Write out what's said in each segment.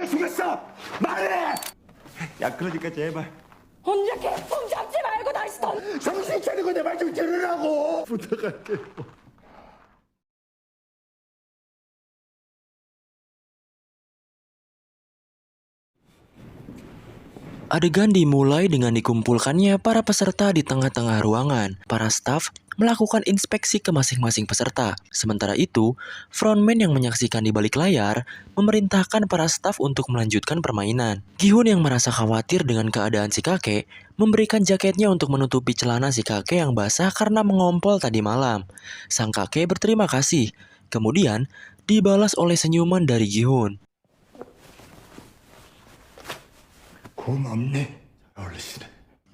죽였어! 말해! 야, 그러니까 제발 혼자 개똥 잡지 말고 다시 던. 정신 차리고 내 말 좀 들으라고! 부탁할게. Adegan dimulai dengan dikumpulkannya para peserta di tengah-tengah ruangan. Para staf melakukan inspeksi ke masing-masing peserta. Sementara itu, frontman yang menyaksikan di balik layar memerintahkan para staf untuk melanjutkan permainan. Gi-hun yang merasa khawatir dengan keadaan si kakek, memberikan jaketnya untuk menutupi celana si kakek yang basah karena mengompol tadi malam. Sang kakek berterima kasih. Kemudian, dibalas oleh senyuman dari Gi-hun. 고맙네, 어르신.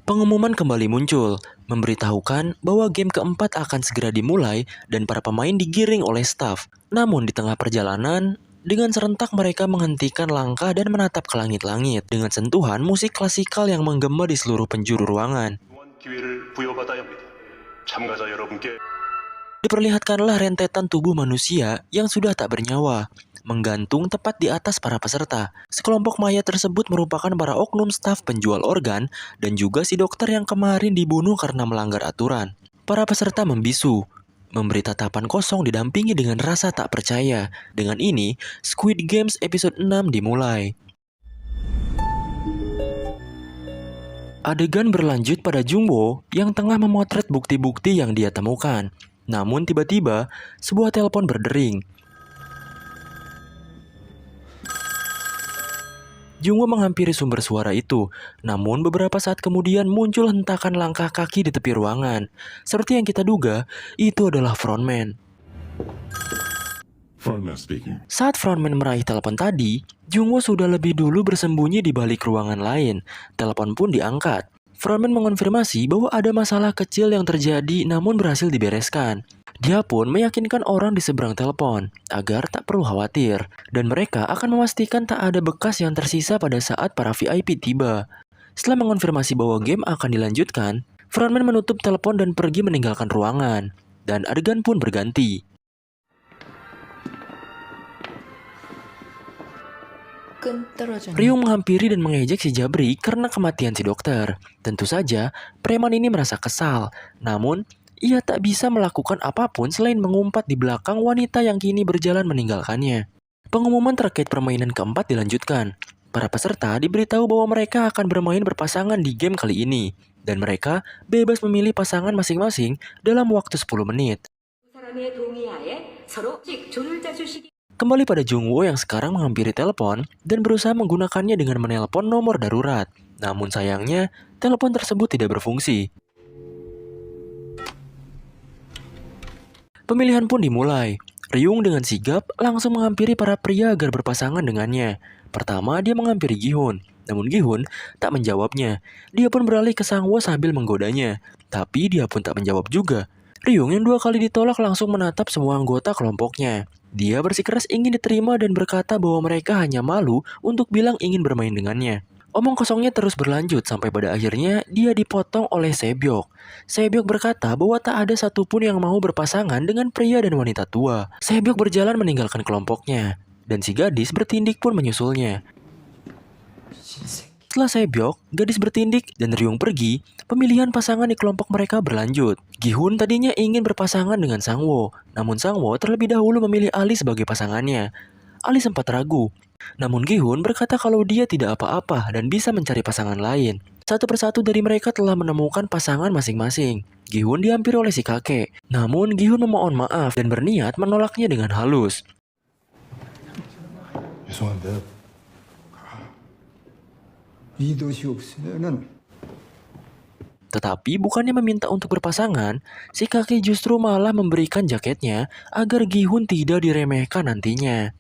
Pengumuman kembali muncul, memberitahukan bahwa game keempat akan segera dimulai dan para pemain digiring oleh staf. Namun di tengah perjalanan, dengan serentak mereka menghentikan langkah dan menatap ke langit-langit dengan sentuhan musik klasikal yang menggema di seluruh penjuru ruangan. 기회를 부여받아야 합니다. 참가자 여러분께 Diperlihatkanlah rentetan tubuh manusia yang sudah tak bernyawa, menggantung tepat di atas para peserta. Sekelompok mayat tersebut merupakan para oknum staf penjual organ dan juga si dokter yang kemarin dibunuh karena melanggar aturan. Para peserta membisu, memberi tatapan kosong didampingi dengan rasa tak percaya. Dengan ini, Squid Games episode 6 dimulai. Adegan berlanjut pada Jungwoo yang tengah memotret bukti-bukti yang dia temukan. Namun tiba-tiba, sebuah telepon berdering. Jungwoo menghampiri sumber suara itu, namun beberapa saat kemudian muncul hentakan langkah kaki di tepi ruangan. Seperti yang kita duga, itu adalah frontman. Frontman speaking. Saat frontman meraih telepon tadi, Jungwoo sudah lebih dulu bersembunyi di balik ruangan lain. Telepon pun diangkat. Frontman mengonfirmasi bahwa ada masalah kecil yang terjadi namun berhasil dibereskan. Dia pun meyakinkan orang di seberang telepon agar tak perlu khawatir dan mereka akan memastikan tak ada bekas yang tersisa pada saat para VIP tiba. Setelah mengonfirmasi bahwa game akan dilanjutkan, frontman menutup telepon dan pergi meninggalkan ruangan dan adegan pun berganti. Ryung menghampiri dan mengejek si Jabri karena kematian si dokter. Tentu saja, preman ini merasa kesal. Namun, ia tak bisa melakukan apapun selain mengumpat di belakang wanita yang kini berjalan meninggalkannya. Pengumuman terkait permainan keempat dilanjutkan. Para peserta diberitahu bahwa mereka akan bermain berpasangan di game kali ini. Dan mereka bebas memilih pasangan masing-masing dalam waktu 10 menit. 사람의 동의하에 서로 조를 짜주시기. Kembali pada Jungwoo yang sekarang menghampiri telepon dan berusaha menggunakannya dengan menelpon nomor darurat. Namun sayangnya, telepon tersebut tidak berfungsi. Pemilihan pun dimulai. Ryung dengan sigap langsung menghampiri para pria agar berpasangan dengannya. Pertama, dia menghampiri Gi-hun. Namun Gi-hun tak menjawabnya. Dia pun beralih ke Sang-woo sambil menggodanya. Tapi dia pun tak menjawab juga. Ryung yang 2 kali ditolak langsung menatap semua anggota kelompoknya. Dia bersikeras ingin diterima dan berkata bahwa mereka hanya malu untuk bilang ingin bermain dengannya. Omong kosongnya terus berlanjut sampai pada akhirnya dia dipotong oleh Sebyok. Sebyok berkata bahwa tak ada satupun yang mau berpasangan dengan pria dan wanita tua. Sebyok berjalan meninggalkan kelompoknya, dan si gadis bertindik pun menyusulnya. Setelah Sebyok, gadis bertindik, dan Ryung pergi, pemilihan pasangan di kelompok mereka berlanjut. Gi-hun tadinya ingin berpasangan dengan Sang-woo, namun Sang-woo terlebih dahulu memilih Ali sebagai pasangannya. Ali sempat ragu, namun Gi-hun berkata kalau dia tidak apa-apa dan bisa mencari pasangan lain. Satu persatu dari mereka telah menemukan pasangan masing-masing. Gi-hun dihampiri oleh si kakek, namun Gi-hun memohon maaf dan berniat menolaknya dengan halus. 죄송한데 이 도시 없으면은 Tetapi bukannya meminta untuk berpasangan, si kakek justru malah memberikan jaketnya agar Gi-hun tidak diremehkan nantinya.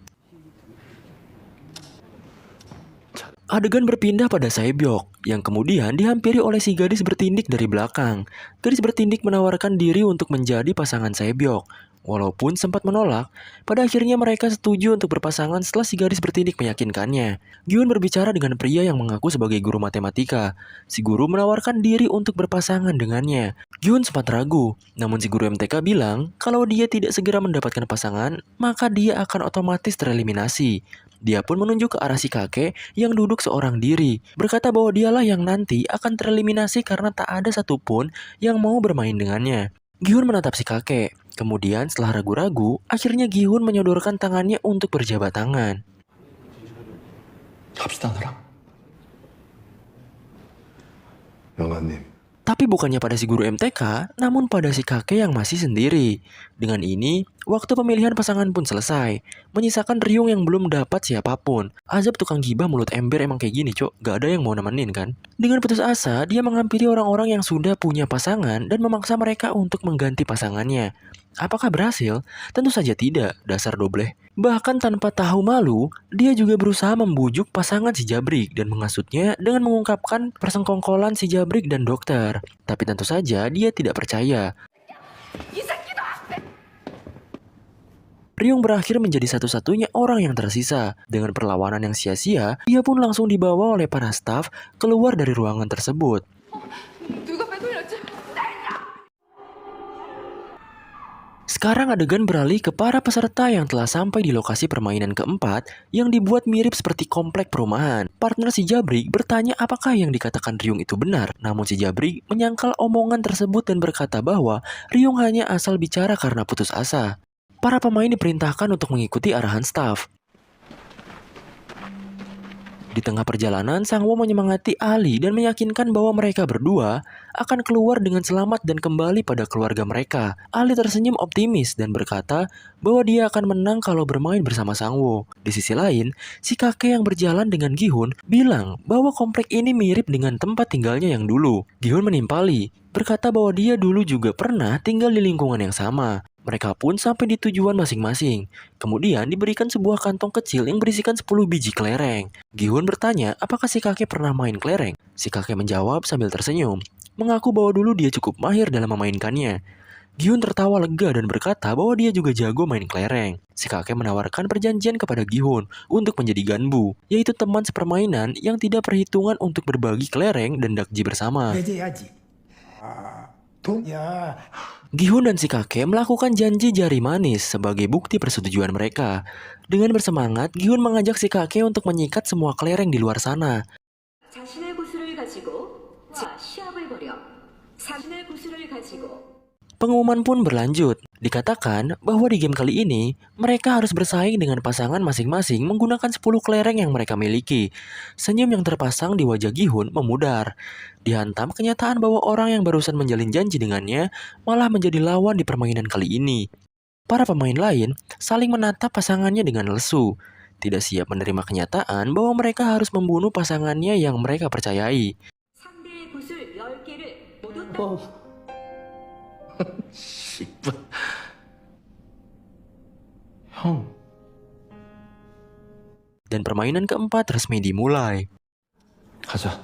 Adegan berpindah pada Sebyok, yang kemudian dihampiri oleh si gadis bertindik dari belakang. Gadis bertindik menawarkan diri untuk menjadi pasangan Sebyok. Walaupun sempat menolak, pada akhirnya mereka setuju untuk berpasangan setelah si gadis bertindik meyakinkannya. Gi-hun berbicara dengan pria yang mengaku sebagai guru matematika. Si guru menawarkan diri untuk berpasangan dengannya. Gi-hun sempat ragu, namun si guru MTK bilang kalau dia tidak segera mendapatkan pasangan, maka dia akan otomatis tereliminasi. Dia pun menunjuk ke arah si kakek yang duduk seorang diri, berkata bahwa dialah yang nanti akan tereliminasi karena tak ada satupun yang mau bermain dengannya. Gi-hun menatap si kakek. Kemudian setelah ragu-ragu, akhirnya Gi-hun menyodorkan tangannya untuk berjabat tangan. 갑시다 나랑. 영아님. Tapi bukannya pada si guru MTK, namun pada si kakek yang masih sendiri. Dengan ini, waktu pemilihan pasangan pun selesai, menyisakan Ryung yang belum dapat siapapun. Azab tukang gibah mulut ember emang kayak gini, cok. Gak ada yang mau nemenin kan? Dengan putus asa, dia menghampiri orang-orang yang sudah punya pasangan dan memaksa mereka untuk mengganti pasangannya. Apakah berhasil? Tentu saja tidak, dasar dobleh. Bahkan tanpa tahu malu, dia juga berusaha membujuk pasangan si Jabrik dan menghasutnya dengan mengungkapkan persengkongkolan si Jabrik dan dokter. Tapi tentu saja dia tidak percaya. Ryung berakhir menjadi satu-satunya orang yang tersisa. Dengan perlawanan yang sia-sia, dia pun langsung dibawa oleh para staf keluar dari ruangan tersebut. Sekarang adegan beralih ke para peserta yang telah sampai di lokasi permainan keempat yang dibuat mirip seperti komplek perumahan. Partner si Jabrik bertanya apakah yang dikatakan Ryung itu benar. Namun si Jabrik menyangkal omongan tersebut dan berkata bahwa Ryung hanya asal bicara karena putus asa. Para pemain diperintahkan untuk mengikuti arahan staf. Di tengah perjalanan, Sang-woo menyemangati Ali dan meyakinkan bahwa mereka berdua akan keluar dengan selamat dan kembali pada keluarga mereka. Ali tersenyum optimis dan berkata bahwa dia akan menang kalau bermain bersama Sang-woo. Di sisi lain, si kakek yang berjalan dengan Gi-hun bilang bahwa komplek ini mirip dengan tempat tinggalnya yang dulu. Gi-hun menimpali, berkata bahwa dia dulu juga pernah tinggal di lingkungan yang sama. Mereka pun sampai di tujuan masing-masing. Kemudian diberikan sebuah kantong kecil yang berisikan 10 biji kelereng. Gi-hun bertanya apakah si kakek pernah main kelereng. Si kakek menjawab sambil tersenyum, mengaku bahwa dulu dia cukup mahir dalam memainkannya. Gi-hun tertawa lega dan berkata bahwa dia juga jago main kelereng. Si kakek menawarkan perjanjian kepada Gi-hun untuk menjadi ganbu, yaitu teman sepermainan yang tidak perhitungan untuk berbagi kelereng dan dakji bersama. Gi-hun dan si kakek melakukan janji jari manis sebagai bukti persetujuan mereka. Dengan bersemangat, Gi-hun mengajak si kakek untuk menyikat semua kelereng di luar sana. 자신의 구슬을 가지고 시합을 벌여 자신의 구슬을 가지고 Pengumuman pun berlanjut. Dikatakan bahwa di game kali ini, mereka harus bersaing dengan pasangan masing-masing menggunakan 10 kelereng yang mereka miliki. Senyum yang terpasang di wajah Gi-hun memudar. Dihantam kenyataan bahwa orang yang barusan menjalin janji dengannya malah menjadi lawan di permainan kali ini. Para pemain lain saling menatap pasangannya dengan lesu. Tidak siap menerima kenyataan bahwa mereka harus membunuh pasangannya yang mereka percayai. 상대의 구슬 10개를 모두 씨발. 형. Dan permainan keempat resmi dimulai. 가자.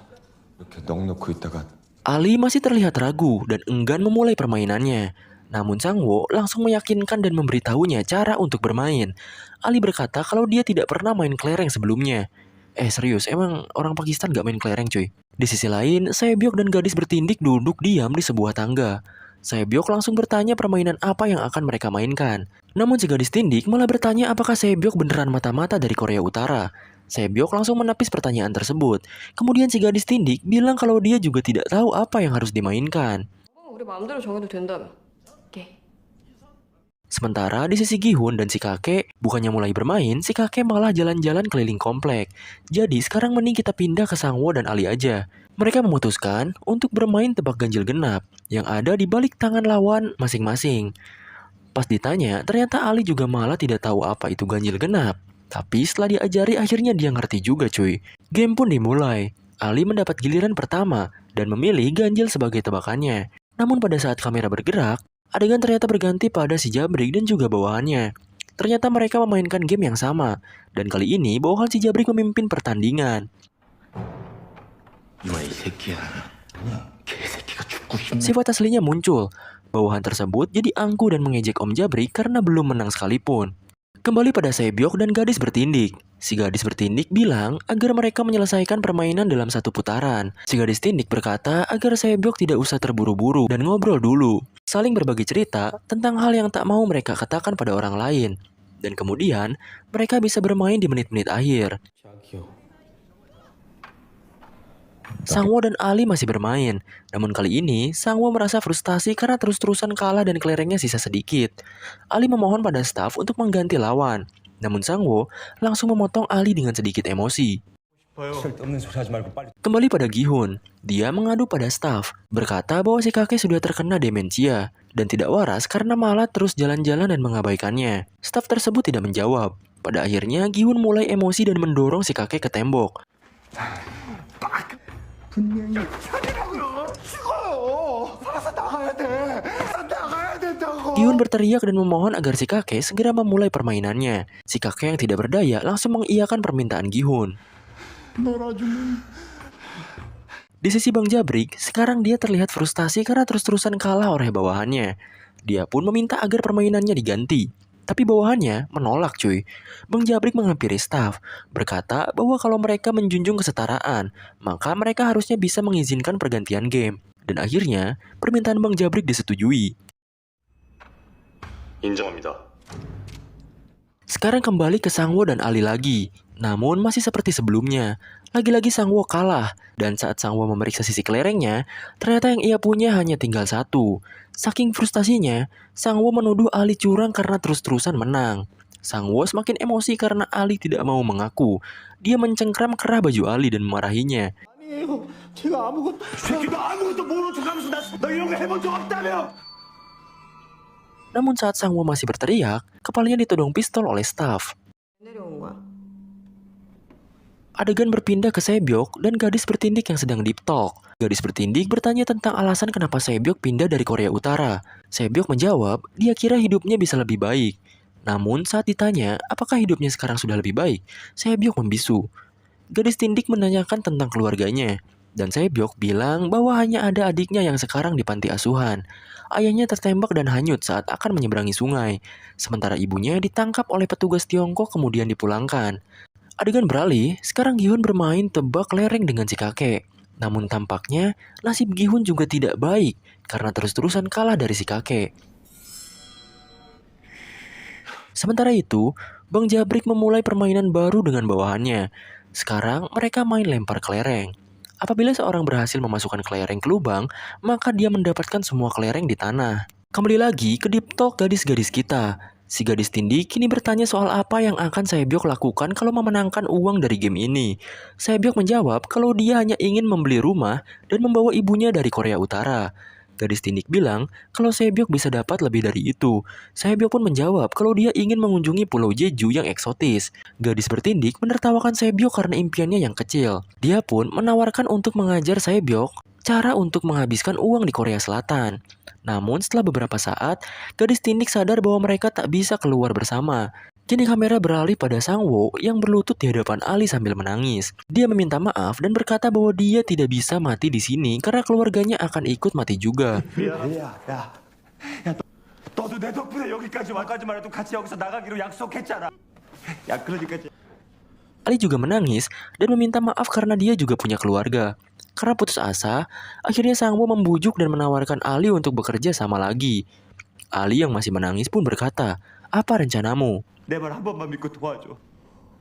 이렇게 넋놓고 있다가 Ali masih terlihat ragu dan enggan memulai permainannya. Namun Sang-woo langsung meyakinkan dan memberitahunya cara untuk bermain. Ali berkata kalau dia tidak pernah main kelereng sebelumnya. Serius, emang orang Pakistan gak main kelereng cuy? Di sisi lain, Sae-byok dan gadis bertindik duduk diam di sebuah tangga. Sae-byok langsung bertanya permainan apa yang akan mereka mainkan. Namun si gadis tindik malah bertanya apakah Sae-byok beneran mata-mata dari Korea Utara. Sae-byok langsung menepis pertanyaan tersebut. Kemudian si gadis tindik bilang kalau dia juga tidak tahu apa yang harus dimainkan. 우리 마음대로 정해도 된다며. 오케이. Sementara di sisi Gi-hun dan si kakek, bukannya mulai bermain, si kakek malah jalan-jalan keliling komplek. Jadi sekarang mending kita pindah ke Sang-woo dan Ali aja. Mereka memutuskan untuk bermain tebak ganjil genap yang ada di balik tangan lawan masing-masing. Pas ditanya, ternyata Ali juga malah tidak tahu apa itu ganjil genap. Tapi setelah diajari akhirnya dia ngerti juga cuy. Game pun dimulai. Ali mendapat giliran pertama dan memilih ganjil sebagai tebakannya. Namun pada saat kamera bergerak, adegan ternyata berganti pada si Jabrik dan juga bawahannya. Ternyata mereka memainkan game yang sama. Dan kali ini bawahan si Jabrik memimpin pertandingan. 이마 이 새끼야. 개새끼가 죽고 싶네. Sifat aslinya muncul. Bawahan tersebut jadi angku dan mengejek Om Jabrik karena belum menang sekalipun. Kembali pada Sae-byok dan gadis bertindik. Si gadis bertindik bilang agar mereka menyelesaikan permainan dalam satu putaran. Si gadis tindik berkata agar Sae-byok tidak usah terburu-buru dan ngobrol dulu. Saling berbagi cerita tentang hal yang tak mau mereka katakan pada orang lain. Dan kemudian, mereka bisa bermain di menit-menit akhir. Sangwoo dan Ali masih bermain. Namun kali ini, Sangwoo merasa frustasi karena terus-terusan kalah dan kelerengnya sisa sedikit. Ali memohon pada staf untuk mengganti lawan. Namun Sangwoo langsung memotong Ali dengan sedikit emosi. Kembali pada Gi-hun, dia mengadu pada staf, berkata bahwa si kakek sudah terkena demensia dan tidak waras karena malah terus jalan-jalan dan mengabaikannya. Staf tersebut tidak menjawab. Pada akhirnya, Gi-hun mulai emosi dan mendorong si kakek ke tembok. 분명히 살이라고요. 죽어요. 살아서 나가야 돼. 나가야 된다고. Gi-hun berteriak dan memohon agar si kakek segera memulai permainannya. Si kakek yang tidak berdaya langsung mengiyakan permintaan Gi-hun. 놀아주는. Di sisi Bang Jabrik, sekarang dia terlihat frustasi karena terus-terusan kalah oleh bawahannya. Dia pun meminta agar permainannya diganti. Tapi bawahannya menolak cuy. Bang Jabrik menghampiri staf, berkata bahwa kalau mereka menjunjung kesetaraan, maka mereka harusnya bisa mengizinkan pergantian game. Dan akhirnya, permintaan Bang Jabrik disetujui. 인정합니다. Sekarang kembali ke Sangwoo dan Ali lagi. Namun masih seperti sebelumnya. Lagi-lagi Sangwoo kalah. Dan saat Sangwoo memeriksa sisi kelerengnya, ternyata yang ia punya hanya tinggal satu. Saking frustasinya, Sangwoo menuduh Ali curang karena terus-terusan menang. Sangwoo semakin emosi karena Ali tidak mau mengaku. Dia mencengkram kerah baju Ali dan memarahinya. 아니에요. 제가 아무것도. 새끼 너 아무것도 모르는 척하면서 너 이런 거 해본 적 없다며. Namun saat Sangwoo masih berteriak, kepalanya ditodong pistol oleh staf. 내려온 거야? Adegan berpindah ke Sebyok dan gadis bertindik yang sedang deep talk. Gadis bertindik bertanya tentang alasan kenapa Sebyok pindah dari Korea Utara. Sebyok menjawab, dia kira hidupnya bisa lebih baik. Namun saat ditanya, apakah hidupnya sekarang sudah lebih baik, Sebyok membisu. Gadis tindik menanyakan tentang keluarganya. Dan Sebyok bilang bahwa hanya ada adiknya yang sekarang di panti asuhan. Ayahnya tertembak dan hanyut saat akan menyeberangi sungai. Sementara ibunya ditangkap oleh petugas Tiongkok kemudian dipulangkan. Adegan beralih, sekarang Gi-hun bermain tebak lereng dengan si kakek. Namun tampaknya, nasib Gi-hun juga tidak baik karena terus-terusan kalah dari si kakek. Sementara itu, Bang Jabrik memulai permainan baru dengan bawahannya. Sekarang mereka main lempar kelereng. Apabila seorang berhasil memasukkan kelereng ke lubang, maka dia mendapatkan semua kelereng di tanah. Kembali lagi ke deep talk gadis-gadis kita. Si gadis tindik kini bertanya soal apa yang akan Sebyok lakukan kalau memenangkan uang dari game ini. Sebyok menjawab kalau dia hanya ingin membeli rumah dan membawa ibunya dari Korea Utara. Gadis tindik bilang kalau Sebyok bisa dapat lebih dari itu. Sebyok pun menjawab kalau dia ingin mengunjungi Pulau Jeju yang eksotis. Gadis bertindik menertawakan Sebyok karena impiannya yang kecil. Dia pun menawarkan untuk mengajar Sebyok cara untuk menghabiskan uang di Korea Selatan. Namun setelah beberapa saat, gadis tindik sadar bahwa mereka tak bisa keluar bersama. Kini kamera beralih pada Sangwoo yang berlutut di hadapan Ali sambil menangis. Dia meminta maaf dan berkata bahwa dia tidak bisa mati di sini karena keluarganya akan ikut mati juga. 야, 너도 내 덕분에 여기까지 와까지 말해도 같이 여기서 나가기로 약속했잖아. 야, 그러니까. Ali juga menangis dan meminta maaf karena dia juga punya keluarga. Karena putus asa, akhirnya Sangwoo membujuk dan menawarkan Ali untuk bekerja sama lagi. Ali yang masih menangis pun berkata, "Apa rencanamu?" 내 말 한 번만 믿고 도와줘.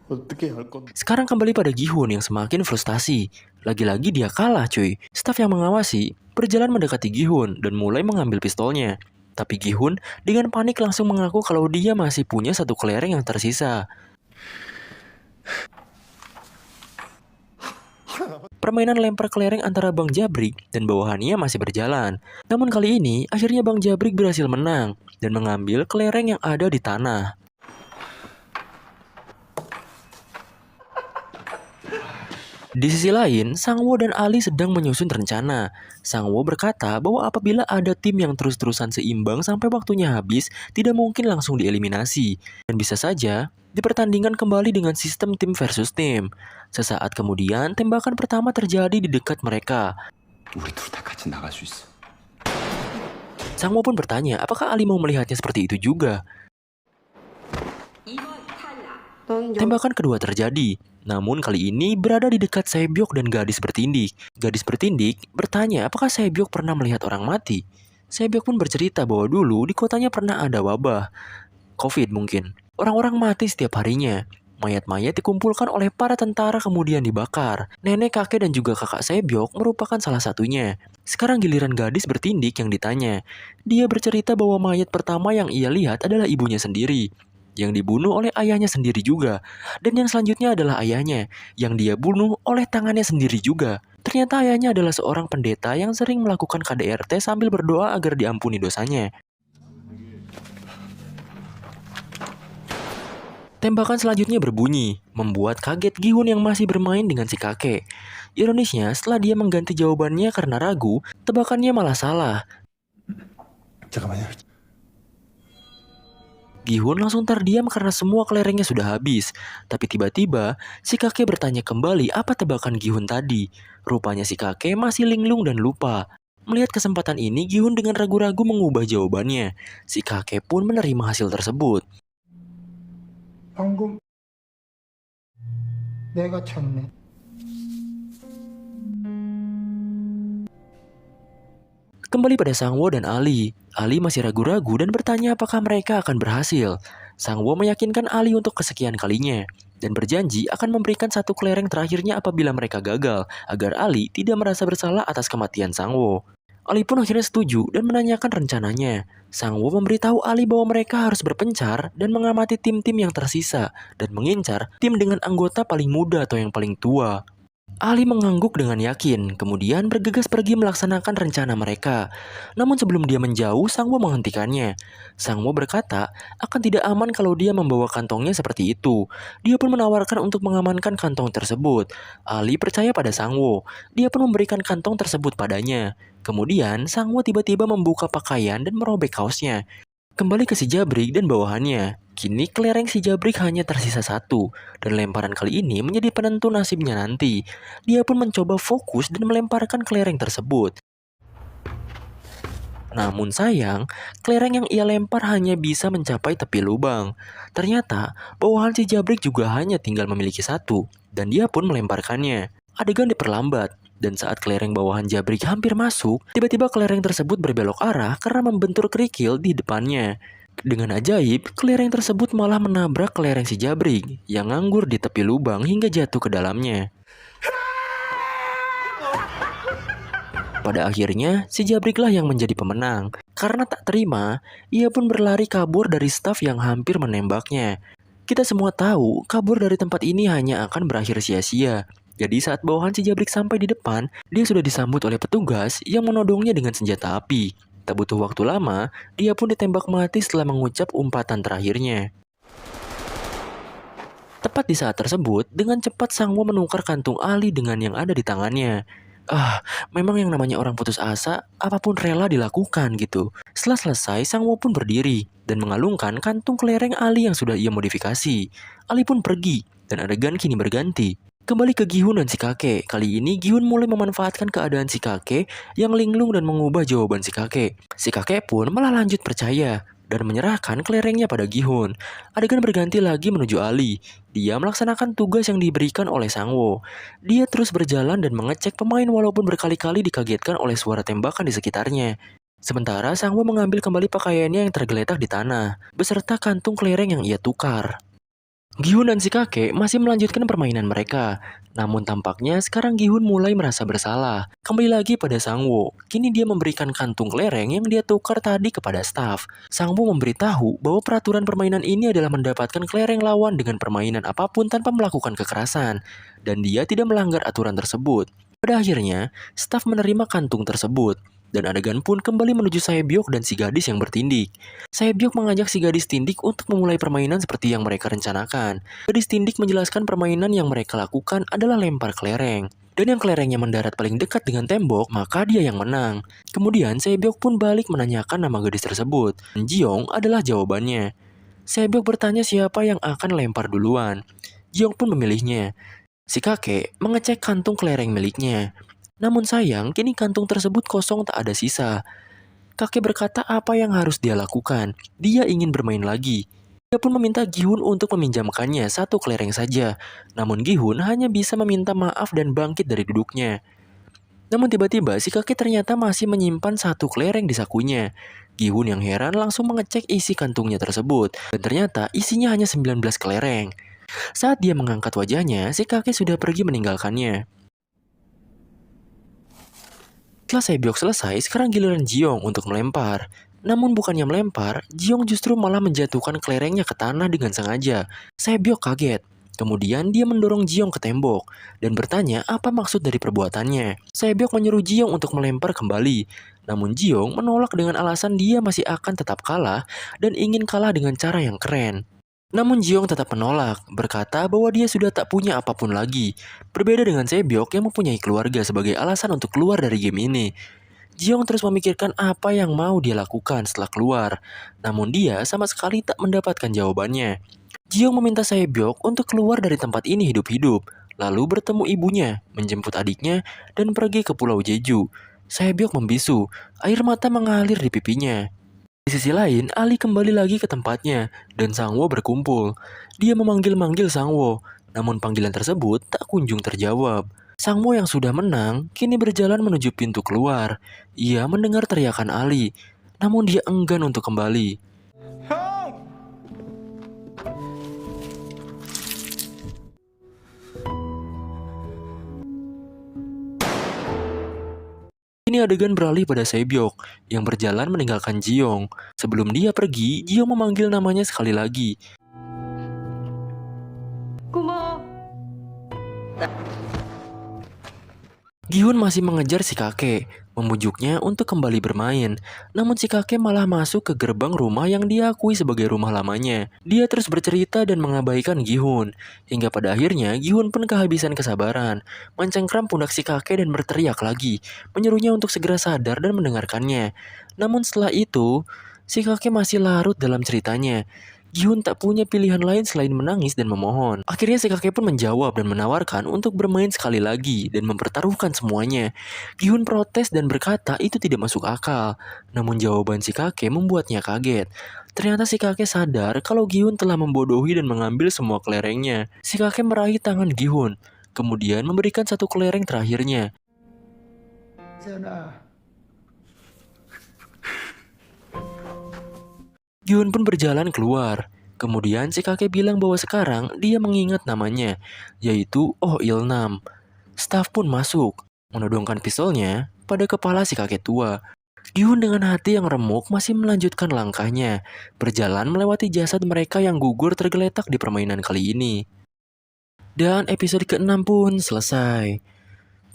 어떻게 할 건데? Sekarang kembali pada Gi-hun yang semakin frustasi. Lagi-lagi dia kalah cuy. Staf yang mengawasi berjalan mendekati Gi-hun dan mulai mengambil pistolnya. Tapi Gi-hun dengan panik langsung mengaku kalau dia masih punya satu kelereng yang tersisa. Permainan lempar kelereng antara Bang Jabrik dan bawahannya masih berjalan. Namun kali ini, akhirnya Bang Jabrik berhasil menang dan mengambil kelereng yang ada di tanah. Di sisi lain, Sangwoo dan Ali sedang menyusun rencana. Sangwoo berkata bahwa apabila ada tim yang terus-terusan seimbang sampai waktunya habis, tidak mungkin langsung dieliminasi. Dan bisa saja, dipertandingkan kembali dengan sistem tim versus tim. Sesaat kemudian, tembakan pertama terjadi di dekat mereka. 우리 둘 다 같이 나갈 수 있어. Sangwoo pun bertanya, apakah Ali mau melihatnya seperti itu juga? 이번 탈락. 넌 Tembakan kedua terjadi. Namun kali ini berada di dekat Sebyok dan gadis bertindik. Gadis bertindik bertanya apakah Sebyok pernah melihat orang mati. Sebyok pun bercerita bahwa dulu di kotanya pernah ada wabah. COVID mungkin. Orang-orang mati setiap harinya. Mayat-mayat dikumpulkan oleh para tentara kemudian dibakar. Nenek, kakek, dan juga kakak Sebyok merupakan salah satunya. Sekarang giliran gadis bertindik yang ditanya. Dia bercerita bahwa mayat pertama yang ia lihat adalah ibunya sendiri, yang dibunuh oleh ayahnya sendiri juga. Dan yang selanjutnya adalah ayahnya, yang dia bunuh oleh tangannya sendiri juga. Ternyata ayahnya adalah seorang pendeta yang sering melakukan KDRT sambil berdoa agar diampuni dosanya. Tembakan selanjutnya berbunyi, membuat kaget Gihun yang masih bermain dengan si kakek. Ironisnya, setelah dia mengganti jawabannya karena ragu, tebakannya malah salah. 잠깐만요. Gihun langsung terdiam karena semua kelerengnya sudah habis. Tapi tiba-tiba, si kakek bertanya kembali apa tebakan Gihun tadi. Rupanya si kakek masih linglung dan lupa. Melihat kesempatan ini, Gihun dengan ragu-ragu mengubah jawabannya. Si kakek pun menerima hasil tersebut. 방금 내가 쳤네. Kembali pada Sangwo dan Ali. Ali masih ragu-ragu dan bertanya apakah mereka akan berhasil. Sangwo meyakinkan Ali untuk kesekian kalinya dan berjanji akan memberikan satu kelereng terakhirnya apabila mereka gagal, agar Ali tidak merasa bersalah atas kematian Sangwo. Ali pun akhirnya setuju dan menanyakan rencananya. Sangwo memberitahu Ali bahwa mereka harus berpencar dan mengamati tim-tim yang tersisa dan mengincar tim dengan anggota paling muda atau yang paling tua. Ali mengangguk dengan yakin, kemudian bergegas pergi melaksanakan rencana mereka. Namun sebelum dia menjauh, Sangwo menghentikannya. Sangwo berkata akan tidak aman kalau dia membawa kantongnya seperti itu. Dia pun menawarkan untuk mengamankan kantong tersebut. Ali percaya pada Sangwo. Dia pun memberikan kantong tersebut padanya. Kemudian, Sangwo tiba-tiba membuka pakaian dan merobek kaosnya. Kembali ke si Jabrik dan bawahannya. Kini kelereng si Jabrik hanya tersisa satu, dan lemparan kali ini menjadi penentu nasibnya nanti. Dia pun mencoba fokus dan melemparkan kelereng tersebut. Namun sayang, kelereng yang ia lempar hanya bisa mencapai tepi lubang. Ternyata, bawahan si Jabrik juga hanya tinggal memiliki satu, dan dia pun melemparkannya. Adegan diperlambat, dan saat kelereng bawahan Jabrik hampir masuk, tiba-tiba kelereng tersebut berbelok arah karena membentur kerikil di depannya. Dengan ajaib, kelereng tersebut malah menabrak kelereng si Jabrik yang nganggur di tepi lubang hingga jatuh ke dalamnya. Pada akhirnya, si Jabriklah yang menjadi pemenang. Karena tak terima, ia pun berlari kabur dari staf yang hampir menembaknya. Kita semua tahu, kabur dari tempat ini hanya akan berakhir sia-sia. Jadi saat bawahan si Jabrik sampai di depan, dia sudah disambut oleh petugas yang menodongnya dengan senjata api. Tak butuh waktu lama, dia pun ditembak mati setelah mengucap umpatan terakhirnya. Tepat di saat tersebut, dengan cepat Sangwo menukar kantung Ali dengan yang ada di tangannya. Memang yang namanya orang putus asa, apapun rela dilakukan gitu. Setelah selesai, Sangwo pun berdiri dan mengalungkan kantung kelereng Ali yang sudah ia modifikasi. Ali pun pergi, dan adegan kini berganti. Kembali ke Gihun dan si kakek. Kali ini Gihun mulai memanfaatkan keadaan si kakek yang linglung dan mengubah jawaban si kakek. Si kakek pun malah lanjut percaya dan menyerahkan kelerengnya pada Gihun. Adegan berganti lagi menuju Ali. Dia melaksanakan tugas yang diberikan oleh Sangwo. Dia terus berjalan dan mengecek pemain walaupun berkali-kali dikagetkan oleh suara tembakan di sekitarnya. Sementara Sangwo mengambil kembali pakaiannya yang tergeletak di tanah, beserta kantung kelereng yang ia tukar. Gihun dan si kakek masih melanjutkan permainan mereka. Namun tampaknya sekarang Gihun mulai merasa bersalah. Kembali lagi pada Sangwo. Kini dia memberikan kantung kelereng yang dia tukar tadi kepada staf. Sangwo memberitahu bahwa peraturan permainan ini adalah mendapatkan kelereng lawan dengan permainan apapun tanpa melakukan kekerasan. Dan dia tidak melanggar aturan tersebut. Pada akhirnya, staf menerima kantung tersebut. Dan adegan pun kembali menuju Saebyok dan si gadis yang bertindik. Saebyok mengajak si gadis tindik untuk memulai permainan seperti yang mereka rencanakan. Gadis tindik menjelaskan permainan yang mereka lakukan adalah lempar kelereng. Dan yang kelerengnya mendarat paling dekat dengan tembok, maka dia yang menang. Kemudian Saebyok pun balik menanyakan nama gadis tersebut. Jiong adalah jawabannya. Saebyok bertanya siapa yang akan lempar duluan. Jiong pun memilihnya. Si kakek mengecek kantung kelereng miliknya. Namun sayang, kini kantung tersebut kosong tak ada sisa. Kakek berkata apa yang harus dia lakukan. Dia ingin bermain lagi. Dia pun meminta Gihun untuk meminjamkannya satu kelereng saja. Namun Gihun hanya bisa meminta maaf dan bangkit dari duduknya. Namun tiba-tiba si kakek ternyata masih menyimpan satu kelereng di sakunya. Gi-hun yang heran langsung mengecek isi kantungnya tersebut. Dan ternyata isinya hanya 19 kelereng. Saat dia mengangkat wajahnya, si kakek sudah pergi meninggalkannya. Setelah Sebyok selesai, sekarang giliran Jiong untuk melempar. Namun bukannya melempar, Jiong justru malah menjatuhkan kelerengnya ke tanah dengan sengaja. Sebyok kaget. Kemudian dia mendorong Jiong ke tembok dan bertanya apa maksud dari perbuatannya. Sebyok menyuruh Jiong untuk melempar kembali. Namun Jiong menolak dengan alasan dia masih akan tetap kalah dan ingin kalah dengan cara yang keren. Namun Jiong tetap menolak, berkata bahwa dia sudah tak punya apapun lagi. Berbeda dengan Sebyok yang mempunyai keluarga sebagai alasan untuk keluar dari game ini. Jiong terus memikirkan apa yang mau dia lakukan setelah keluar. Namun dia sama sekali tak mendapatkan jawabannya. Jiong meminta Sebyok untuk keluar dari tempat ini hidup-hidup. Lalu bertemu ibunya, menjemput adiknya, dan pergi ke Pulau Jeju. Sebyok membisu, air mata mengalir di pipinya. Di sisi lain, Ali kembali lagi ke tempatnya, dan Sangwo berkumpul. Dia memanggil-manggil Sangwo, namun panggilan tersebut tak kunjung terjawab. Sangwo yang sudah menang, kini berjalan menuju pintu keluar. Ia mendengar teriakan Ali, namun dia enggan untuk kembali. Ini adegan beralih pada Sebyok yang berjalan meninggalkan Jiong. Sebelum dia pergi, Jiong memanggil namanya sekali lagi. 고마워. Gi-hun masih mengejar si kakek, membujuknya untuk kembali bermain. Namun si kakek malah masuk ke gerbang rumah yang dia akui sebagai rumah lamanya. Dia terus bercerita dan mengabaikan Gi-hun. Hingga pada akhirnya Gi-hun pun kehabisan kesabaran, mencengkram pundak si kakek dan berteriak lagi, menyuruhnya untuk segera sadar dan mendengarkannya. Namun setelah itu, si kakek masih larut dalam ceritanya. Gi-hun tak punya pilihan lain selain menangis dan memohon. Akhirnya si kakek pun menjawab dan menawarkan untuk bermain sekali lagi dan mempertaruhkan semuanya. Gi-hun protes dan berkata itu tidak masuk akal. Namun jawaban si kakek membuatnya kaget. Ternyata si kakek sadar kalau Gi-hun telah membodohi dan mengambil semua kelerengnya. Si kakek meraih tangan Gi-hun, kemudian memberikan satu kelereng terakhirnya. Gi-hun pun berjalan keluar. Kemudian si kakek bilang bahwa sekarang dia mengingat namanya, yaitu Oh Il-nam. Staf pun masuk, menodongkan pistolnya pada kepala si kakek tua. Gi-hun dengan hati yang remuk masih melanjutkan langkahnya, berjalan melewati jasad mereka yang gugur tergeletak di permainan kali ini. Dan episode ke-6 pun selesai.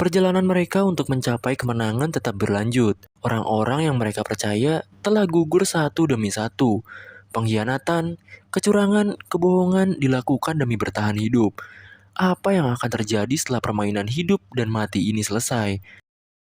Perjalanan mereka untuk mencapai kemenangan tetap berlanjut. Orang-orang yang mereka percaya telah gugur satu demi satu. Pengkhianatan, kecurangan, kebohongan dilakukan demi bertahan hidup. Apa yang akan terjadi setelah permainan hidup dan mati ini selesai?